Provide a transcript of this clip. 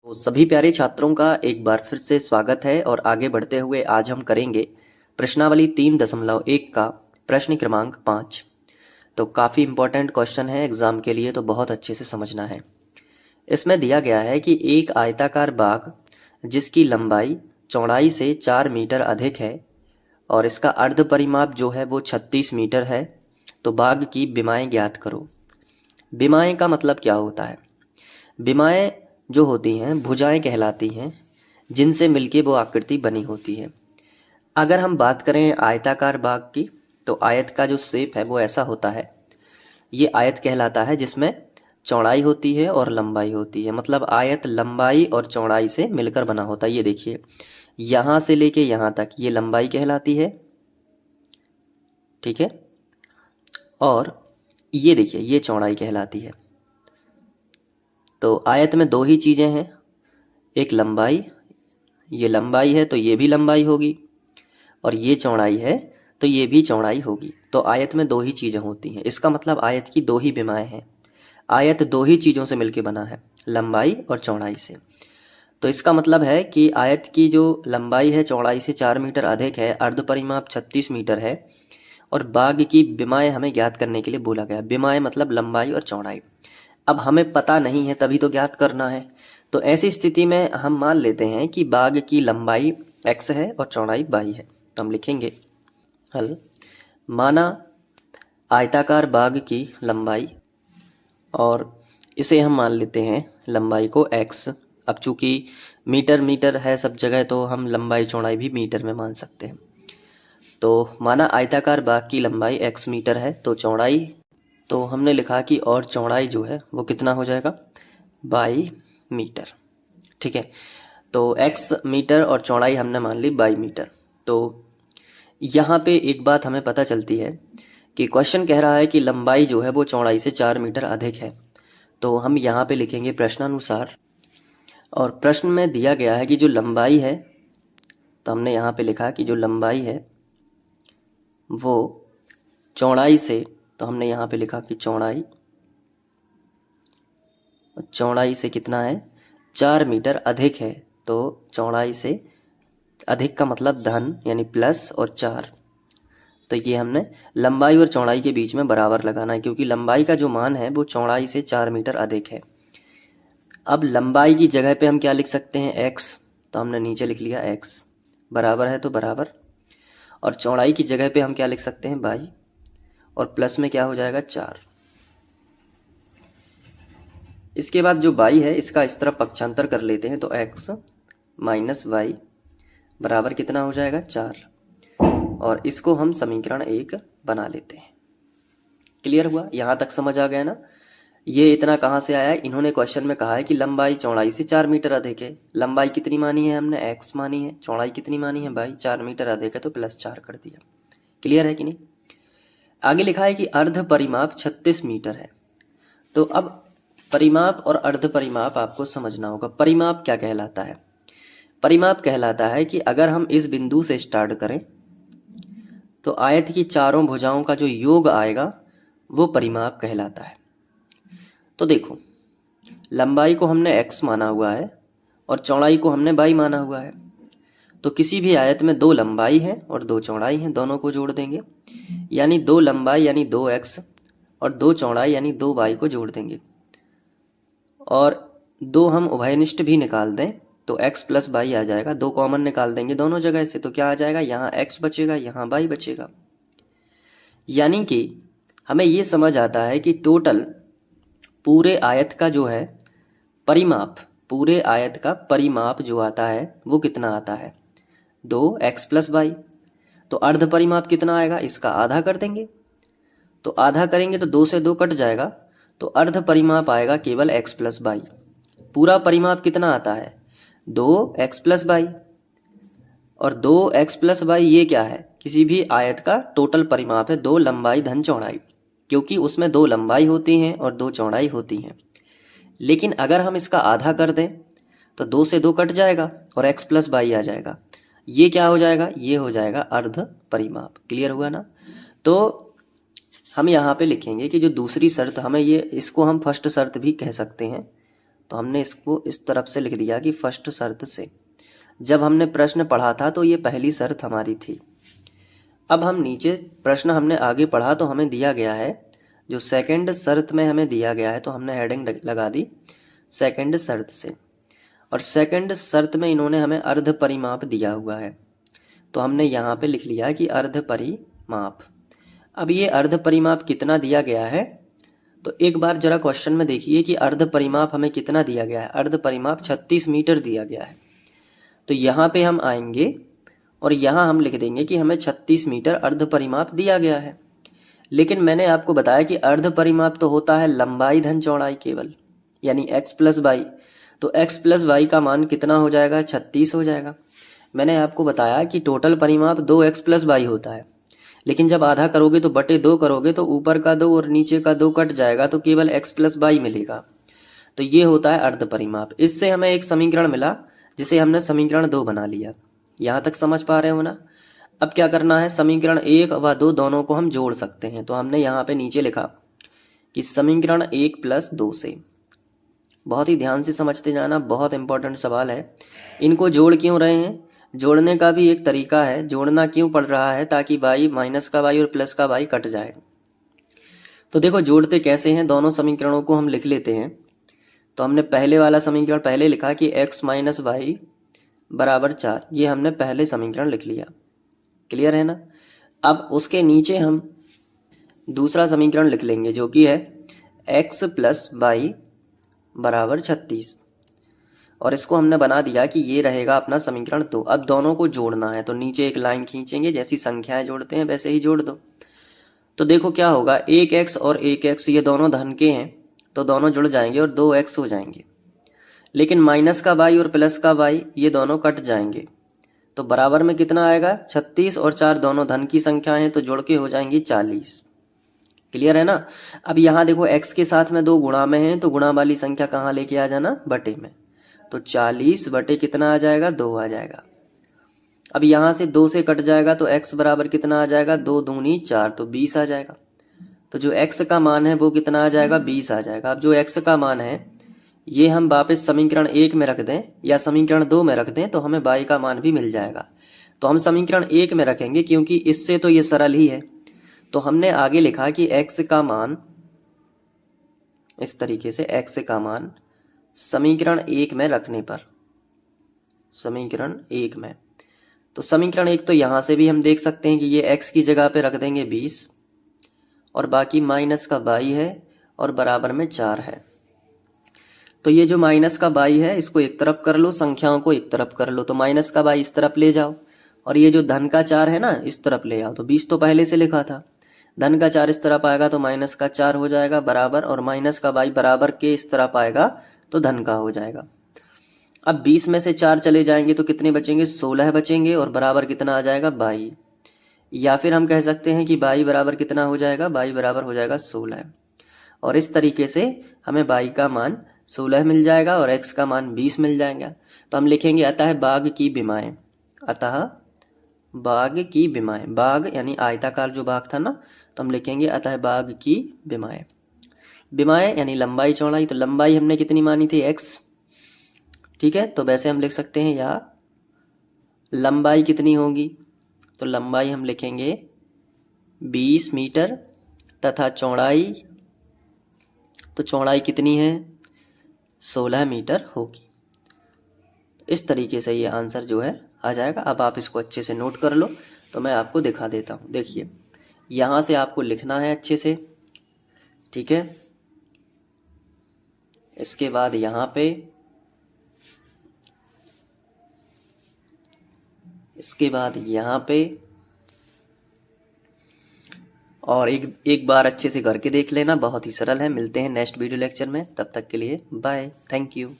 तो सभी प्यारे छात्रों का एक बार फिर से स्वागत है और आगे बढ़ते हुए आज हम करेंगे प्रश्नावली 3.1 का प्रश्न क्रमांक 5। तो काफ़ी इम्पोर्टेंट क्वेश्चन है एग्जाम के लिए, तो बहुत अच्छे से समझना है। इसमें दिया गया है कि एक आयताकार बाग जिसकी लंबाई चौड़ाई से 4 मीटर अधिक है और इसका अर्ध परिमाप जो है वो 36 मीटर है, तो बाग की विमाएं ज्ञात करो। विमाएं का मतलब क्या होता है? विमाएं जो होती हैं भुजाएं कहलाती हैं, जिनसे मिलके वो आकृति बनी होती है। अगर हम बात करें आयताकार बाग की, तो आयत का जो शेप है वो ऐसा होता है। ये आयत कहलाता है जिसमें चौड़ाई होती है और लंबाई होती है, मतलब आयत लंबाई और चौड़ाई से मिलकर बना होता है। ये देखिए, यहाँ से लेके यहाँ तक ये लंबाई कहलाती है, ठीक है, और ये देखिए ये चौड़ाई कहलाती है। तो आयत में दो ही चीज़ें हैं, एक लंबाई, ये लंबाई है तो ये भी लंबाई होगी, और ये चौड़ाई है तो ये भी चौड़ाई होगी। तो आयत में दो ही चीज़ें होती हैं, इसका मतलब आयत की दो ही विमाएं हैं। आयत दो ही चीज़ों से मिलकर बना है, लंबाई और चौड़ाई से। तो इसका मतलब है कि आयत की जो लंबाई है चौड़ाई से 4 मीटर अधिक है, अर्ध परिमाप 36 मीटर है, और बाग की विमाएं हमें ज्ञात करने के लिए बोला गया। विमाएं मतलब लंबाई और चौड़ाई। अब हमें पता नहीं है तभी तो ज्ञात करना है। तो ऐसी स्थिति में हम मान लेते हैं कि बाग की लंबाई x है और चौड़ाई y है। तो हम लिखेंगे हल। माना आयताकार बाग की लंबाई, और इसे हम मान लेते हैं लंबाई को x। अब चूंकि मीटर मीटर है सब जगह, तो हम लंबाई चौड़ाई भी मीटर में मान सकते हैं। तो माना आयताकार बाग की लंबाई x मीटर है, तो चौड़ाई, तो हमने लिखा कि और चौड़ाई जो है वो कितना हो जाएगा, 22 मीटर, ठीक है। तो x मीटर और चौड़ाई हमने मान ली 22 मीटर। तो यहाँ पे एक बात हमें पता चलती है कि क्वेश्चन कह रहा है कि लंबाई जो है वो चौड़ाई से 4 मीटर अधिक है। तो हम यहाँ पे लिखेंगे प्रश्नानुसार, और प्रश्न में दिया गया है कि जो लंबाई है, तो हमने यहाँ पे लिखा कि जो लंबाई है वो चौड़ाई से, तो हमने यहाँ पे लिखा कि चौड़ाई से कितना है, 4 मीटर अधिक है। तो चौड़ाई से अधिक का मतलब धन यानी प्लस और 4। तो ये हमने लंबाई और चौड़ाई के बीच में बराबर लगाना है, क्योंकि लंबाई का जो मान है वो चौड़ाई से 4 मीटर अधिक है। अब लंबाई की जगह पे हम क्या लिख सकते हैं, x। तो हमने नीचे लिख लिया x बराबर है तो बराबर, और चौड़ाई की जगह पे हम क्या लिख सकते हैं, y, और प्लस में क्या हो जाएगा 4। इसके बाद जो y है इसका इस तरफ पक्षांतर कर लेते हैं, तो x माइनस y बराबर कितना हो जाएगा, 4। और इसको हम समीकरण 1 बना लेते हैं। क्लियर हुआ? यहाँ तक समझ आ गया ना? ये इतना कहाँ से आया है? इन्होंने क्वेश्चन में कहा है कि लंबाई चौड़ाई से 4 मीटर अधिक है। लंबाई कितनी मानी है हमने, x मानी है। चौड़ाई कितनी मानी है, y। 4 मीटर अधिक है तो प्लस 4 कर दिया। क्लियर है कि नहीं? आगे लिखा है कि अर्ध परिमाप 36 मीटर है। तो अब परिमाप और अर्ध परिमाप आपको समझना होगा। परिमाप क्या कहलाता है? परिमाप कहलाता है कि अगर हम इस बिंदु से स्टार्ट करें तो आयत की चारों भुजाओं का जो योग आएगा वो परिमाप कहलाता है। तो देखो, लंबाई को हमने x माना हुआ है और चौड़ाई को हमने y माना हुआ है। तो किसी भी आयत में 2 लंबाई है और 2 चौड़ाई है, दोनों को जोड़ देंगे, यानी 2 लंबाई यानी 2x और 2 चौड़ाई यानी 2y को जोड़ देंगे, और 2 हम उभयनिष्ठ भी निकाल दें तो x प्लस y आ जाएगा। 2 कॉमन निकाल देंगे दोनों जगह से, तो क्या आ जाएगा, यहाँ x बचेगा, यहाँ y बचेगा। यानी कि हमें ये समझ आता है कि टोटल पूरे आयत का जो है परिमाप, पूरे आयत का परिमाप जो आता है वो कितना आता है, 2x प्लस y। तो अर्ध परिमाप कितना आएगा, इसका आधा कर देंगे, तो आधा करेंगे तो 2 से 2 कट जाएगा, तो अर्ध परिमाप आएगा केवल x प्लस y। पूरा परिमाप कितना आता है, 2x प्लस y, और 2x प्लस y ये क्या है, किसी भी आयत का टोटल परिमाप है, 2 लंबाई धन चौड़ाई, क्योंकि उसमें 2 लंबाई होती हैं और 2 चौड़ाई होती हैं। लेकिन अगर हम इसका आधा कर दें तो 2 से 2 कट जाएगा और x प्लस y आ जाएगा। ये क्या हो जाएगा, ये हो जाएगा अर्ध परिमाप। क्लियर हुआ ना? तो हम यहाँ पे लिखेंगे कि जो दूसरी शर्त हमें, ये इसको हम फर्स्ट शर्त भी कह सकते हैं, तो हमने इसको इस तरफ से लिख दिया कि फर्स्ट शर्त से। जब हमने प्रश्न पढ़ा था तो ये पहली शर्त हमारी थी। अब हम नीचे प्रश्न हमने आगे पढ़ा तो हमें दिया गया है जो सेकंड शर्त में हमें दिया गया है, तो हमने हेडिंग लगा दी सेकंड शर्त से। और सेकंड शर्त में इन्होंने हमें अर्ध परिमाप दिया हुआ है, तो हमने यहाँ पे लिख लिया कि अर्ध परिमाप। अब ये अर्ध परिमाप कितना दिया गया है, तो एक बार जरा क्वेश्चन में देखिए कि अर्ध परिमाप हमें कितना दिया गया है। अर्ध परिमाप 36 मीटर दिया गया है। तो यहाँ पे हम आएंगे और यहाँ हम लिख देंगे कि हमें 36 मीटर अर्ध परिमाप दिया गया है। लेकिन मैंने आपको बताया कि अर्ध परिमाप तो होता है लंबाई धन चौड़ाई केवल, यानी x प्लस वाई। तो x प्लस वाई का मान कितना हो जाएगा, 36 हो जाएगा। मैंने आपको बताया कि टोटल परिमाप 2x प्लस वाई होता है, लेकिन जब आधा करोगे तो बटे 2 करोगे तो ऊपर का 2 और नीचे का 2 कट जाएगा, तो केवल x प्लस वाई मिलेगा। तो ये होता है अर्ध परिमाप। इससे हमें एक समीकरण मिला जिसे हमने समीकरण 2 बना लिया। यहाँ तक समझ पा रहे हो ना। अब क्या करना है, समीकरण 1 व 2 दोनों को हम जोड़ सकते हैं। तो हमने यहाँ पे नीचे लिखा कि समीकरण 1 प्लस 2 से, बहुत ही ध्यान से समझते जाना, बहुत इंपॉर्टेंट सवाल है। इनको जोड़ क्यों रहे हैं, जोड़ने का भी एक तरीका है। जोड़ना क्यों पड़ रहा है, ताकि वाई माइनस का वाई और प्लस का वाई कट जाए। तो देखो जोड़ते कैसे हैं, दोनों समीकरणों को हम लिख लेते हैं। तो हमने पहले वाला समीकरण पहले लिखा कि x माइनस वाई बराबर 4, ये हमने पहले समीकरण लिख लिया। क्लियर है ना। अब उसके नीचे हम दूसरा समीकरण लिख लेंगे जो कि है x प्लस वाई बराबर 36, और इसको हमने बना दिया कि ये रहेगा अपना समीकरण 2। अब दोनों को जोड़ना है, तो नीचे एक लाइन खींचेंगे, जैसी संख्याएं जोड़ते हैं वैसे ही जोड़ दो। तो देखो क्या होगा, 1x और 1x ये दोनों धन के हैं, तो दोनों जुड़ जाएंगे और 2x हो जाएंगे। लेकिन माइनस का वाई और प्लस का वाई ये दोनों कट जाएंगे, तो बराबर में कितना आएगा, 36 और 4 दोनों धन की संख्या हैं, तो जोड़ के हो जाएंगी 40। क्लियर है ना। अब यहाँ देखो x के साथ में 2 गुणा में है, तो गुणा वाली संख्या कहाँ लेके आ जाना, बटे में। तो 40 बटे कितना आ जाएगा, 2 आ जाएगा। अब यहाँ से 2 से कट जाएगा तो x बराबर कितना आ जाएगा, 2 दूनी 4, तो 20 आ जाएगा। तो जो x का मान है वो कितना आ जाएगा, 20 आ जाएगा। अब जो x का मान है ये हम वापस समीकरण 1 में रख दें या समीकरण 2 में रख दें, तो हमें y का मान भी मिल जाएगा। तो हम समीकरण 1 में रखेंगे क्योंकि इससे तो ये सरल ही है। तो हमने आगे लिखा कि x का मान, इस तरीके से x का मान समीकरण 1 में रखने पर, समीकरण 1 में, तो समीकरण 1 तो यहाँ से भी हम देख सकते हैं कि ये x की जगह पे रख देंगे 20, और बाकी माइनस का y है और बराबर में 4 है। तो ये जो माइनस का y है इसको एक तरफ कर लो, संख्याओं को एक तरफ कर लो, तो माइनस का y इस तरफ ले जाओ, और ये जो धन का 4 है ना इस तरफ ले आओ। तो 20 तो पहले से लिखा था, धन का 4 इस तरफ आएगा तो माइनस का 4 हो जाएगा बराबर, और माइनस का y बराबर के इस तरफ आएगा तो धन का हो जाएगा। अब 20 में से 4 चले जाएंगे तो कितने बचेंगे, 16 बचेंगे, और बराबर कितना आ जाएगा, 22। या फिर हम कह सकते हैं कि y बराबर कितना हो जाएगा, y बराबर हो जाएगा 16। और इस तरीके से हमें y का मान 16 मिल जाएगा और x का मान 20 मिल जाएगा। तो हम लिखेंगे अतः बाग की विमाएं, अतः बाग की विमाएं, बाग यानी आयताकार जो बाग था ना, तो हम लिखेंगे अतः बाग की विमाएं। विमाएं यानी लंबाई चौड़ाई, तो लंबाई हमने कितनी मानी थी, x। ठीक है, तो वैसे हम लिख सकते हैं या लंबाई कितनी होगी, तो लंबाई हम लिखेंगे 20 मीटर, तथा चौड़ाई, तो चौड़ाई कितनी है, 16 मीटर होगी। इस तरीके से ये आंसर जो है आ जाएगा। अब आप इसको अच्छे से नोट कर लो, तो मैं आपको दिखा देता हूँ। देखिए यहाँ से आपको लिखना है अच्छे से, ठीक है। इसके बाद यहाँ पे, इसके बाद यहाँ पे, और एक बार अच्छे से करके देख लेना, बहुत ही सरल है। मिलते हैं नेक्स्ट वीडियो लेक्चर में, तब तक के लिए बाय, थैंक यू।